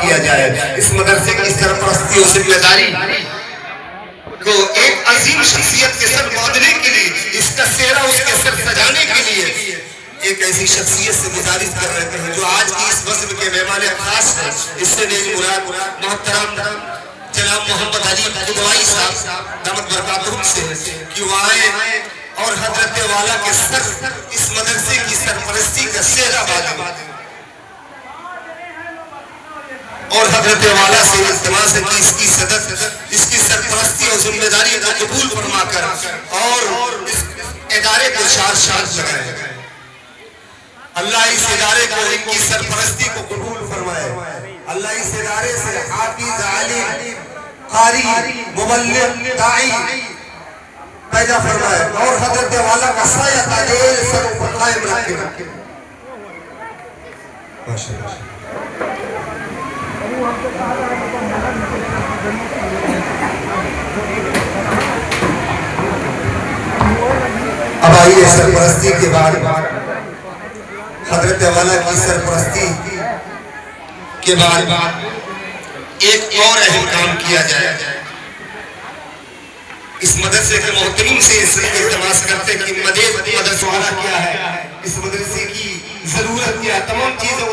کیا جائے. اس مدرسے کی سرپرستی اور ذمہ داری کو ایک عظیم شخصیت کے سر باندھنے کے لیے, اس کا سہرا اس کے سر سجانے کے لیے ایک ایسی شخصیت سے گزارش کر رہے ہیں جو آج کی اس بزم کے مہمان خاص ہیں. اس سے میری مراد محترم جناب محمد علی قدوائی صاحب دامت برکاتہم سے کہ وہ آئے اور حضرت والا کے سر اس مدرسے کی سرپرستی کا سہرا باندھیں, اور حضرت والا سے التماس ہے کہ اس کی صدر اس کی سرپرستی اور ذمہ داری کو قبول فرما کر اور اس ادارے کو چار لگائے. اللہ اس ادارے کو ان کی سرپرستی کو قبول فرمائے. اللہ اس ادارے سے حافظ, عالم, قاری, مبلغ, داعی پیدا فرمائے اور حضرت والا کا سایہ تاج سر پر قائم رکھے. اب آئیے سرپرستی کے بعد حضرت والا کی سرپرستی کے بعد ایک اور اہم کام کیا جائے. اس مدرسے کے محترم سے اس لیے التماس کرتے کہ مدرسہ والا کیا ہے, اس مدرسے کی ضرورت کیا, تمام چیزیں